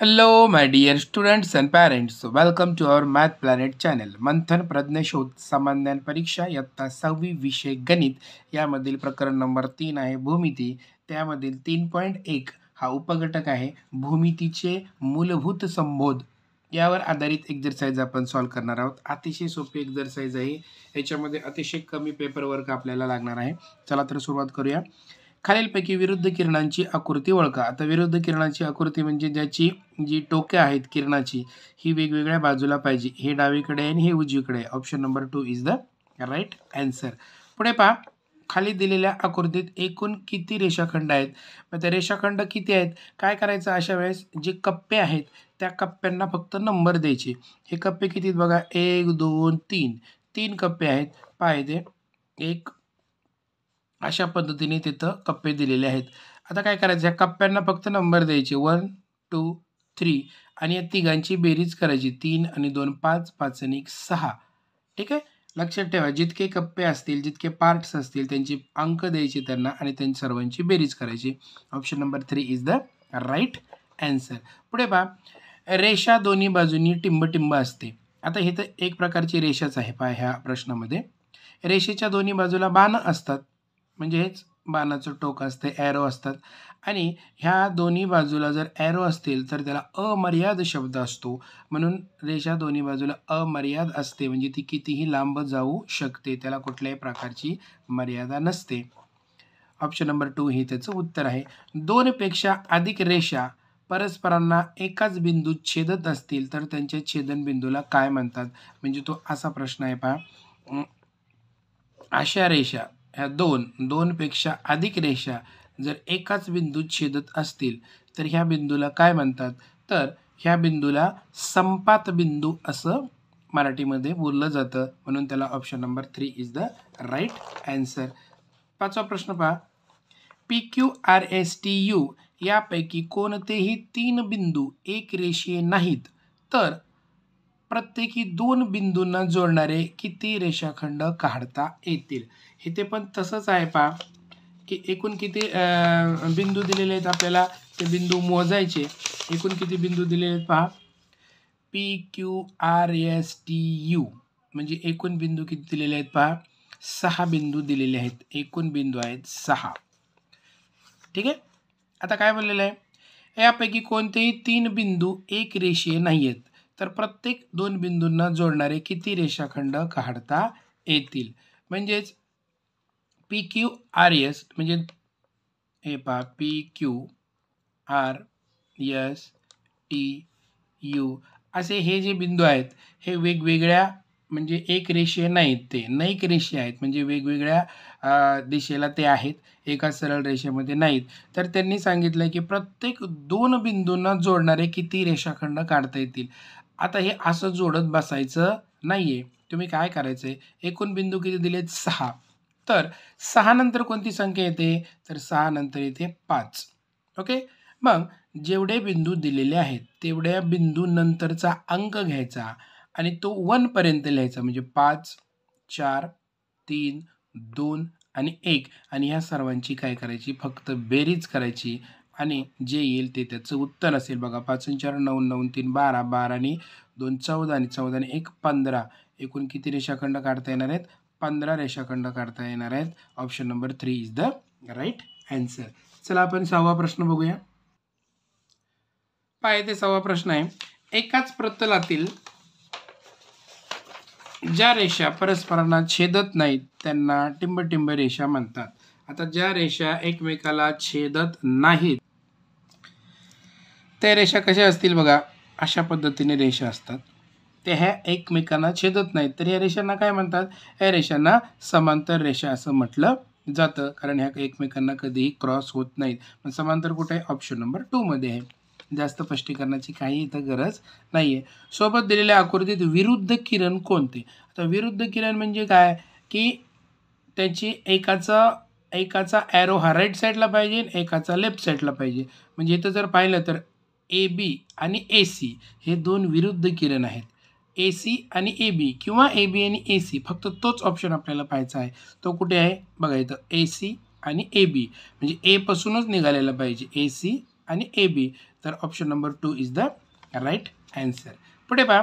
Hello, my dear students and parents. Welcome to our Math Planet channel. मंथन प्रज्ञशोध सामान्य परीक्षा इयत्ता 6वी विषय गणित यामधील प्रकरण नंबर 3 आहे भूमिती. त्यामधील 3.1 हा उपघटक आहे. भूमितीचे मूलभूत संबोध यावर आधारित एक्झरसाइज आपण सॉल्व्ह करणार आहोत. अतिशय सोपी एक्झरसाइज आहे. याच्यामध्ये अतिशय कमी पेपर वर्क आपल्याला लागणार आहे. चला तर सुरुवात करूया. खालीलपैकी विरुद्ध किरणांची आकृती ओळखा. आता विरुद्ध किरणाची आकृती म्हणजे ज्याची जी टोके आहेत किरणाची ही वेगवेगळ्या बाजूला पाहिजे. हे डावीकडे आहे आणि हे उजवीकडे आहे. Option number 2 is the right answer. पुढे पहा, खाली दिलेल्या आकृतीत एकूण किती रेषाखंड आहेत. मग त्या रेषाखंड किती आहेत, काय करायचं अशा वेळेस जे कप्पे आहेत त्या कप्प्यांना फक्त नंबर द्यायचे. हे कप्पे किती आहेत बघा, 1 2 3 3 कप्पे आहेत. पहा इथे एक अशा पद्धतीने तिथं कप्पे दिलेले आहेत. आता काय करायचं, ह्या कप्प्यांना फक्त नंबर द्यायचे 1 2 3 आणि या तिघांची बेरीज करायची. 3 आणि 2 5, 5 आणि 1 6. ठीक आहे. लक्षात ठेवा, जितके कप्पे असतील जितके पार्ट्स असतील त्यांचे अंक द्यायचे त्यांना आणि त्यांची सर्वांची बेरीज करायची. Option number 3 is the right answer. पुढे पहा, रेषा दोन्ही बाजूंनी टिंब असते. आता हे तर एक प्रकारची रेषाच आहे. पहा ह्या प्रश्नामध्ये रेषेच्या दोन्ही बाजूला बाण असतात, म्हणजे हेच बाणाचं टोक असते, ॲरो असतात. आणि ह्या दोन्ही बाजूला जर ॲरो असतील तर त्याला अमर्याद शब्द असतो. म्हणून रेषा दोन्ही बाजूला अमर्याद असते, म्हणजे ती कितीही लांब जाऊ शकते, त्याला कुठल्याही प्रकारची मर्यादा नसते. ऑप्शन नंबर 2 हे त्याचं उत्तर आहे. 2 पेक्षा अधिक रेषा परस्परांना एकाच बिंदूत छेदत असतील तर त्यांच्या छेदनबिंदूला काय म्हणतात. म्हणजे तो असा प्रश्न आहे. पहा, अशा रेषा ह्या दोन पेक्षा अधिक रेषा जर एकाच बिंदूत छेदत असतील तर ह्या बिंदूला काय म्हणतात. तर ह्या बिंदूला संपात बिंदू असं मराठीमध्ये बोललं जातं. म्हणून त्याला option number 3 is the right answer. 5वा प्रश्न पहा, PQRSTU यापैकी कोणतेही 3 बिंदू एक रेषीय नाहीत तर प्रत्येकी 2 बिंदूंना जोडणारे किती रेषाखंड काढता येतील. इथे पण तसंच आहे. पहा की एकूण किती बिंदू दिलेले आहेत, आपल्याला ते बिंदू मोजायचे. एकूण किती बिंदू दिलेले आहेत पहा, PQRSTU म्हणजे एकूण बिंदू किती दिलेले आहेत पहा, 6 बिंदू दिलेले आहेत. एकूण बिंदू आहेत 6. ठीक आहे. आता काय बोललेलं आहे, यापैकी कोणतेही 3 बिंदू एक रेषीय नाही आहेत तर प्रत्येक 2 बिंदूंना जोडणारे किती रेषाखंड काढता येतील. म्हणजेच PQRS म्हणजे हे पहा, PQRSTU असे हे जे बिंदू आहेत हे वेगवेगळ्या म्हणजे एक रेषीय नाहीत, ते नैक रेषीय आहेत. म्हणजे वेगवेगळ्या दिशेला ते आहेत, एका सरळ रेषेमध्ये नाहीत. तर त्यांनी सांगितलं की प्रत्येक 2 बिंदूंना जोडणारे किती रेषाखंड काढता येतील. आता हे असं जोडत बसायचं नाहीये. तुम्ही काय करायचंय, एकूण बिंदू किती दिलेत 6. तर 6 नंतर कोणती संख्या येते, तर 6 नंतर येते 5. ओके. मग जेवढे बिंदू दिलेले आहेत तेवढ्या बिंदू नंतरचा अंक घ्यायचा आणि तो 1 पर्यंत लिहायचा. म्हणजे 5 4 3 2 आणि 1 आणि ह्या सर्वांची काय करायची, फक्त बेरीज करायची आणि जे येईल ते त्याचं उत्तर असेल. बघा, 5 4 9 9 3 12 12 आणि 2 14 आणि 14 आणि 1 15. एकूण किती रेषाखंड काढता येणार आहेत, 15 रेषाखंड काढता येणार आहेत. Option number 3 is the right answer. चला आपण 6वा प्रश्न बघूया. पाय ते 6वा प्रश्न आहे, एकाच प्रतलातील ज्या रेषा परस्परांना छेदत नाहीत त्यांना टिंब रेषा म्हणतात. आता ज्या रेषा एकमेकाला छेदत नाहीत त्या रेषा कशा असतील बघा, अशा पद्धतीने रेषा असतात. ते ह्या एकमेकांना छेदत नाहीत तर ह्या रेषांना काय म्हणतात, ह्या रेषांना समांतर रेषा असं म्हटलं जातं. कारण ह्या एकमेकांना कधीही क्रॉस होत नाहीत. पण समांतर कुठे आहे, ऑप्शन नंबर 2 मध्ये आहे. जास्त स्पष्टीकरणाची काही इथं गरज नाहीये. सोबत दिलेल्या आकृतीत विरुद्ध किरण कोणते. आता विरुद्ध किरण म्हणजे काय, की त्याची एकाचा ॲरो हा राईट साईडला पाहिजे, एकाचा लेफ्ट साईडला पाहिजे. म्हणजे इथं जर पाहिलं तर AB आणि AC हे 2 विरुद्ध किरण आहेत. AC आणि AB किंवा AB आणि AC, फक्त तोच ऑप्शन आपल्याला पाहायचा आहे. तो कुठे आहे बघा, इथं AC आणि AB म्हणजे A पासूनच निघालेला पाहिजे. AC आणि ए बी. तर option number 2 is the right answer. पुढे पहा,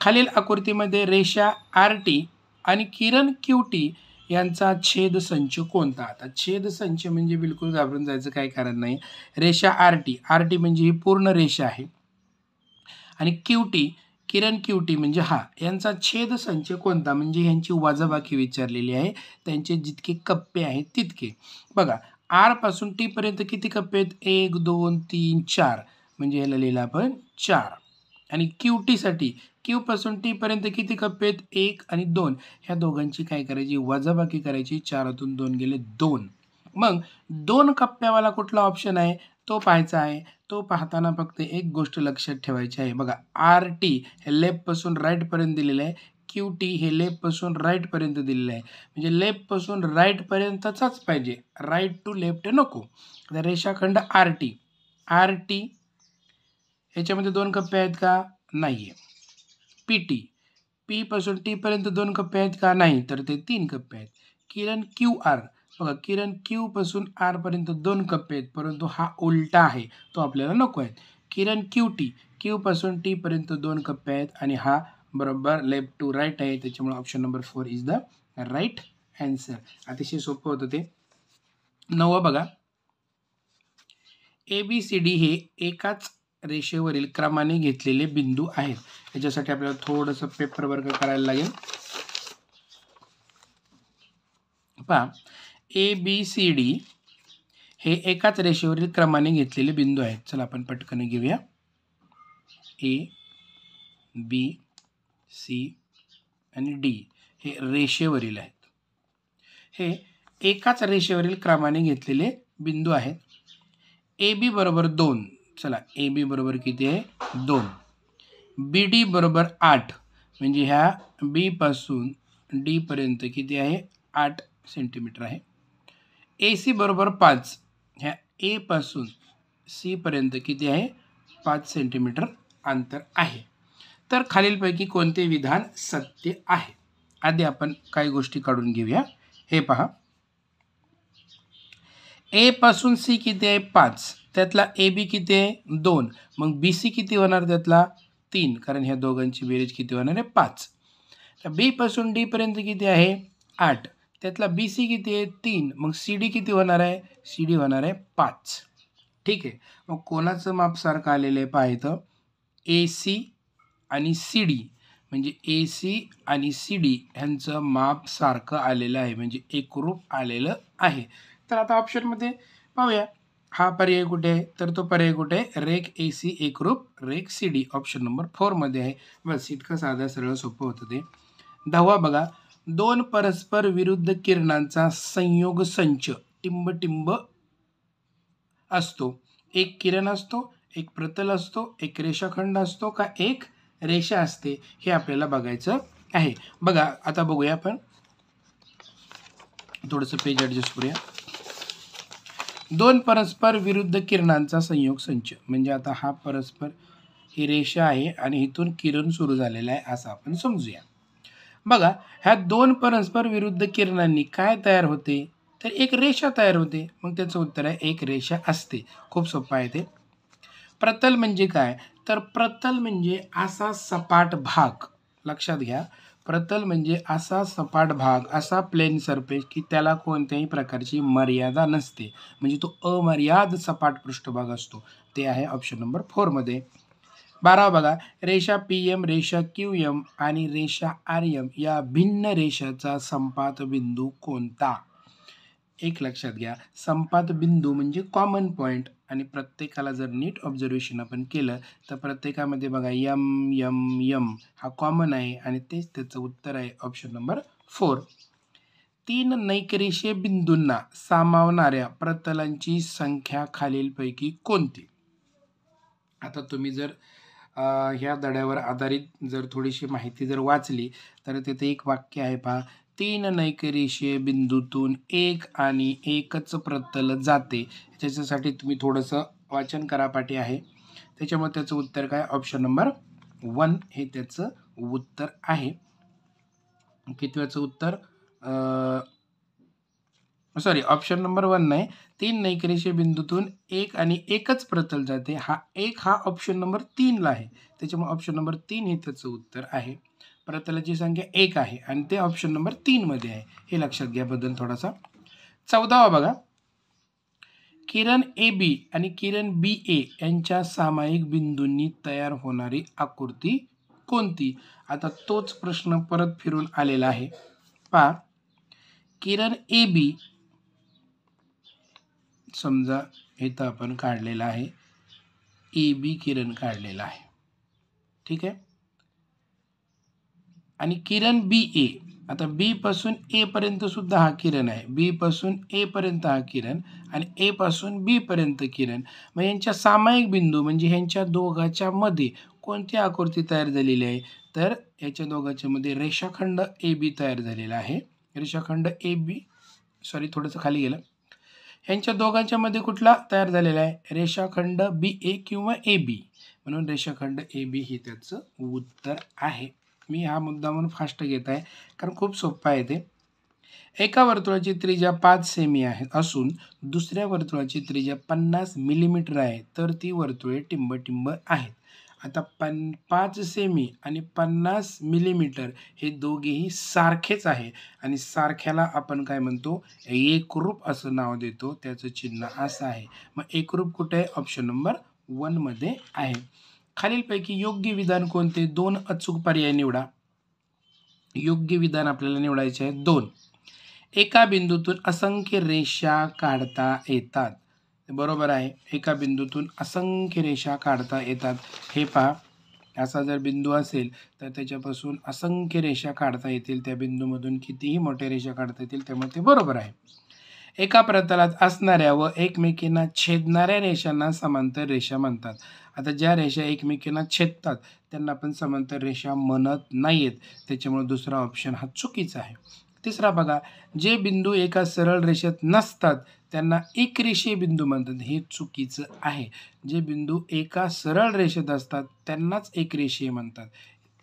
खालील आकृतीमध्ये रेषा आर टी आणि किरण क्यू टी यांचा छेदसंच कोणता? आता छेदसंच म्हणजे बिलकुल घाबरून जायचं काही कारण नाही. रेषा आर टी म्हणजे ही पूर्ण रेषा आहे आणि क्यू टी किरण क्यू टी म्हणजे हा यांचा छेदसंच कोणता, म्हणजे यांची वजाबाकी विचारलेली आहे. त्यांचे जितके कप्पे आहेत तितके. बघा, आर पासून टी पर्यंत किती कप्पे आहेत? 1 2 3 4, म्हणजे ह्याला लिहिलं आपण 4. आणि क्यू टीसाठी क्यू पासून टी पर्यंत किती कप्पे आहेत? 1 आणि 2. ह्या दोघांची काय करायची? वजाबाकी करायची. 4तून 2 गेले 2. मग 2 कप्प्यावाला कुठला ऑप्शन आहे तो पाहायचा आहे. तो पाहताना फक्त एक गोष्ट लक्षात ठेवायची आहे. बघा, आर टी हे लेफ्टपासून राईटपर्यंत दिलेलं आहे. क्यू टी हे लेफ्टपासून राईटपर्यंत दिलेलं आहे. म्हणजे लेफ्टपासून राईटपर्यंतचाच पाहिजे, राईट टू लेफ्ट नको. तर रेषाखंड आर टी ह्याच्यामध्ये 2 कप्पे आहेत का? नाही आहे. पी टी पी पासून टी पर्यंत 2 कप्पे आहेत का? नाही. तर ते 3 कप्पे आहेत. किरण क्यू आर, बघा, किरण क्यू पासून आर पर्यंत 2 कप्पे आहेत, परंतु हा उलटा आहे, तो आपल्याला नको आहे. किरण क्यू टी क्यू पासून टी पर्यंत 2 कप्पे आहेत आणि हा बरोबर लेफ्ट टू राईट आहे. त्याच्यामुळे option number 4 is the right answer. अतिशय सोपं होतं ते. 9 बघा, ए बी सी डी हे एकाच रेषेवरील क्रमाने घेतलेले बिंदू आहेत. याच्यासाठी आपल्याला थोडंसं पेपर वर्क करायला लागेल. पहा, ए बी सी डी हे एकाच रेषेवरील क्रमाने घेतलेले बिंदू आहेत. चला आपण पटकन घेऊया. ए बी सी आणि डी हे रेषेवरील आहेत. हे एकाच रेषेवरील क्रमाने घेतलेले बिंदू आहेत. ए बी बरोबर 2. चला, ए बी बरोबर किती आहे? 2. बी डी बरोबर 8, म्हणजे ह्या बी पासून डी पर्यंत किती आहे? 8 सेंटीमीटर आहे. ए सी बरोबर 5, ह्या ए पासून सी पर्यंत किती आहे? 5 सेंटीमीटर अंतर आहे. तर खालीलपैकी कोणते विधान सत्य आहे? आधी आपण काही गोष्टी काढून घेऊया. हे पहा, ए पासून सी किती आहे? 5. त्यातला ए बी किती आहे? 2. मग बी सी किती होणार? त्यातला 3, कारण ह्या दोघांची बेरीज किती होणार आहे? 5. तर बी पासून डी पर्यंत किती आहे? 8. त्यातला बी सी किती आहे? 3. मग सी डी किती होणार आहे? सी डी होणार आहे 5. ठीक आहे. मग कोणाचं माप सारखं आलेलं आहे पाहायचं? ए सी आणि सी डी, म्हणजे ए सी आणि सी डी ह्यांचं माप सारखं आलेलं आहे, म्हणजे एकरूप आलेलं आहे. तर आता ऑप्शनमध्ये पाहूया, हा पर्याय कुठे आहे? तर तो पर्याय कुठे आहे? रेख ए सी एकरूप रेख सी डी, ऑप्शन नंबर 4 मध्ये आहे. बस, इतकं साधं सरळ सोपं होतं ते. 10 बघा, 2 परस्पर विरुद्ध किरणांचा संयोग संच टिंब असतो. एक किरण असतो, एक प्रतल असतो, एक रेषाखंड असतो का एक रेषा असते, हे आपल्याला बघायचं आहे. बघा, आता बघूया आपण, थोडंसं पेज ॲडजस्ट करूया. 2 परस्पर विरुद्ध किरणांचा संयोग संच, म्हणजे आता हा परस्पर ही रेषा आहे आणि इथून किरण सुरू झालेला आहे असं आपण समजूया. बघा, ह्या 2 परस्पर विरुद्ध किरणांनी काय तयार होते? तर एक रेषा तयार होते. मग त्याचं उत्तर आहे एक रेषा असते. खूप सोपं आहे ते. प्रतल म्हणजे काय? तर प्रतल म्हणजे असा सपाट भाग, लक्षात घ्या. प्रतल म्हणजे असा सपाट भाग, असा प्लेन सरफेस की त्याला कोणत्याही प्रकारची मर्यादा नसते, म्हणजे तो अमर्याद सपाट पृष्ठभाग असतो. ते आहे ऑप्शन नंबर 4 मध्ये. 12 बघा, रेषा पी एम, रेषा क्यू एम आणि रेषा आर एम या भिन्न रेषाचा संपात बिंदू कोणता? एक लक्षात घ्या, संपात बिंदू म्हणजे कॉमन पॉईंट, आणि प्रत्येकाला जर नीट ऑब्झर्वेशन आपण केलं तर प्रत्येकामध्ये बघा यम यम यम हा कॉमन आहे आणि तेच त्याचं उत्तर आहे ऑप्शन नंबर 4. 3 नैकरेषीय बिंदूंना सामावणाऱ्या प्रतलांची संख्या खालीलपैकी कोणती? आता तुम्ही जर ह्या धड्यावर आधारित जर थोडीशी माहिती जर वाचली तर तिथे एक वाक्य आहे पहा, 3 नैकरेषीय बिंदूतून एक आणि एकच प्रतल जाते. त्याच्यासाठी तुम्ही थोडंसं वाचन करा, पाठी आहे. त्याच्यामुळे त्याचं उत्तर काय? ऑप्शन नंबर 1 हे त्याचं उत्तर आहे. कितव्याचं उत्तर? सॉरी, ऑप्शन नंबर 1 नाही, 3 नैकरेषीय बिंदूतून एक आणि एकच प्रतल जाते. हा एक हा ऑप्शन नंबर 3 ला आहे. त्याच्यामुळे ऑप्शन नंबर 3 हे त्याचं उत्तर आहे. प्रतलाची संख्या 1 आहे आणि ते ऑप्शन नंबर 3 मध्ये आहे. हे लक्षात घ्या बदल थोडासा. 14वा बघा. किरण ए बी आणि किरण बी ए यांच्या सामायिक बिंदूंनी तयार होणारी आकृती कोणती? आता तोच प्रश्न परत फिरून आलेला आहे. पहा, किरण ए बी समजा इथं आपण काढलेला आहे, ए बी किरण काढलेला आहे, ठीक आहे. आणि किरण बी ए, आता बी पासून ए पर्यंत सुद्धा हा किरण आहे, बी पासून ए पर्यंत हा किरण आणि ए पासून बी पर्यंत किरण. मग यांच्या सामायिक बिंदू म्हणजे ह्यांच्या दोघांच्या मध्ये कोणती आकृती तयार झालेली आहे? तर याच्या दोघांच्या मध्ये रेषाखंड ए बी तयार झालेला आहे. रेषाखंड ए बी, सॉरी थोडंसं खाली गेलं. ह्यांच्या दोघांच्या मध्ये कुठला तयार झालेला आहे? रेषाखंड बी ए किंवा ए बी, म्हणून रेषाखंड ए बी हे त्याचं उत्तर आहे. मी हा मुद्दा म्हणून फास्ट घेत आहे कारण खूप सोपं आहे ते. एका वर्तुळाची त्रिज्या 5 सेमी आहे असून दुसऱ्या वर्तुळाची त्रिज्या 50 मिलीमीटर आहे, तर ती वर्तुळे टिंब आहेत. आता 5 सेमी आणि 50 मिलीमीटर हे दोघेही सारखेच आहे आणि सारख्याला आपण काय म्हणतो? एकरूप असं नाव देतो. त्याचं चिन्ह असं आहे. मग एकरूप कुठे आहे? ऑप्शन नंबर 1 मध्ये आहे. खालीलपैकी योग्य विधान कोणते? 2 अचूक पर्याय निवडा. योग्य विधान आपल्याला निवडायचे आहे 2. एका बिंदूतून असंख्य रेषा काढता येतात. बरोबर आहे, एका बिंदूतून असंख्य रेषा काढता येतात. हे पहा, असा जर बिंदू असेल तर त्याच्यापासून असंख्य रेषा काढता येतील. त्या बिंदूमधून कितीही मोठ्या रेषा काढता येतील, त्यामुळे ते बरोबर आहे. एका प्रतलात असणाऱ्या व एकमेकींना छेदणाऱ्या रेषांना समांतर रेषा म्हणतात. आता ज्या रेषा एकमेकींना छेदतात त्यांना आपण समांतर रेषा म्हणत नाहीत, त्याच्यामुळे दुसरा ऑप्शन हा चुकीचा आहे. तिसरा बघा, जे बिंदू एका सरळ रेषेत नसतात त्यांना एकरेषीय बिंदू म्हणतात. हे चुकीचं आहे. जे बिंदू एका सरळ रेषेत असतात त्यांनाच एकरेषीय म्हणतात.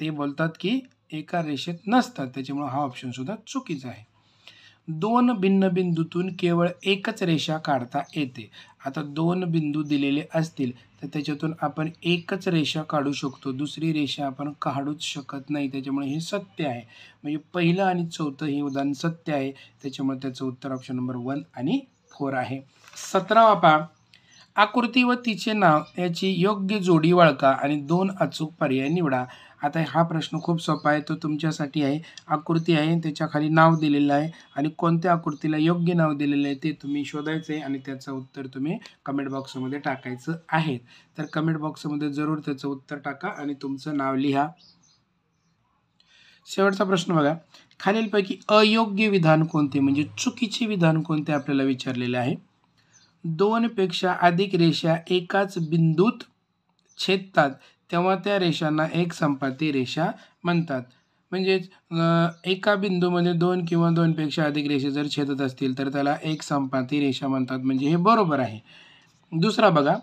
ते बोलतात की एका रेषेत नसतात, त्याच्यामुळे हा ऑप्शन सुद्धा चुकीचा आहे. 2 भिन्न बिंदूतून केवळ एकच रेषा काढता येते. आता 2 बिंदू दिलेले असतील तर त्याच्यातून आपण एकच रेषा काढू शकतो, दुसरी रेषा आपण काढूच शकत नाही, त्याच्यामुळे हे सत्य आहे. म्हणजे पहिलं आणि चौथं हे उदाहरण सत्य आहे, त्याच्यामुळे त्याचं उत्तर ऑप्शन नंबर 1 आणि 4 आहे. 17वा पहा, आकृती व तिचे नाव याची योग्य जोडी ओळखा आणि 2 अचूक पर्याय निवडा. आता हा प्रश्न खूप सोपा आहे, तो तुमच्यासाठी आहे. आकृती आहे, त्याच्या खाली नाव दिलेलं आहे आणि कोणत्या आकृतीला योग्य नाव दिलेलं आहे ते तुम्ही शोधायचं आहे आणि त्याचं उत्तर तुम्ही कमेंट बॉक्समध्ये टाकायचं आहे. तर कमेंट बॉक्समध्ये जरूर त्याचं उत्तर टाका आणि तुमचं नाव लिहा. शेवटचा प्रश्न बघा, खालीलपैकी अयोग्य विधान कोणते, म्हणजे चुकीचे विधान कोणते आपल्याला विचारलेले आहे. 2 पेक्षा अधिक रेषा एकाच बिंदूत छेदतात तेव्हा त्या रेषांना एक संपाती रेषा म्हणतात. म्हणजेच एका बिंदूमध्ये 2 किंवा 2 पेक्षा अधिक रेषा जर छेदत असतील तर त्याला एक संपाती रेषा म्हणतात, म्हणजे हे बरोबर आहे. दुसरा बघा,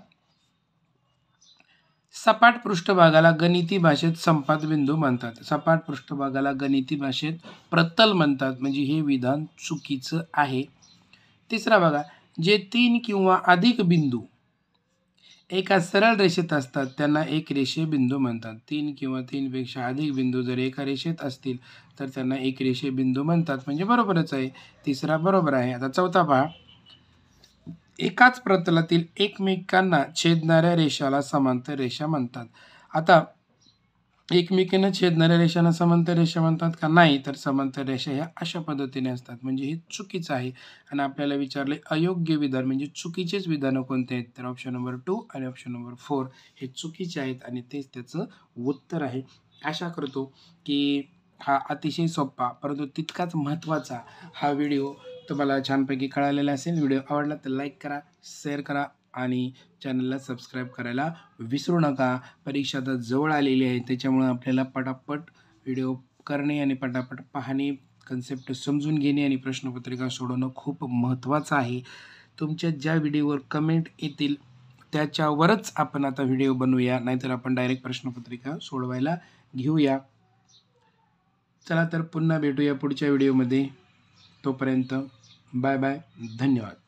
सपाट पृष्ठभागाला गणिती भाषेत संपात बिंदू म्हणतात. सपाट पृष्ठभागाला गणिती भाषेत प्रतल म्हणतात, म्हणजे हे विधान चुकीचं आहे. तिसरा बघा, जे 3 किंवा अधिक बिंदू एका सरळ रेषेत असतात त्यांना एक रेषीय बिंदू म्हणतात. 3 किंवा 3 पेक्षा अधिक बिंदू जर एका रेषेत असतील तर त्यांना एक रेषीय बिंदू म्हणतात, म्हणजे बरोबरच आहे. तिसरा बरोबर आहे. आता चौथा पहा, एकाच प्रतलातील एकमेकांना छेदणाऱ्या रेषाला समांतर रेषा म्हणतात. आता एकमेकांना छेदणाऱ्या रेषांना समांतर रेषा म्हणतात का? नाही, तर समांतर रेषा ह्या अशा पद्धतीने असतात, म्हणजे हे चुकीचं आहे. आणि आपल्याला विचारले अयोग्य विधान म्हणजे चुकीचेच विधानं कोणते आहेत, तर ऑप्शन नंबर 2 आणि ऑप्शन नंबर 4 हे चुकीचे आहेत आणि तेच त्याचं उत्तर आहे. आशा करतो की हा अतिशय सोपा परंतु तितकाच महत्त्वाचा हा व्हिडिओ तुम्हाला छानपैकी कळालेला असेल. व्हिडिओ आवडला तर लाईक करा, शेअर करा आणि चॅनलला सबस्क्राईब करायला विसरू नका. परीक्षा आता जवळ आलेली आहे, त्याच्यामुळे आपल्याला पटापट व्हिडिओ करणे आणि पटापट पाहणे, कन्सेप्ट समजून घेणे आणि प्रश्नपत्रिका सोडवणं खूप महत्त्वाचं आहे. तुमच्या ज्या व्हिडिओवर कमेंट येतील त्याच्यावरच आपण आता व्हिडिओ बनवूया, नाहीतर आपण डायरेक्ट प्रश्नपत्रिका सोडवायला घेऊया. चला तर पुन्हा भेटूया पुढच्या व्हिडिओमध्ये. तोपर्यंत बाय बाय. धन्यवाद.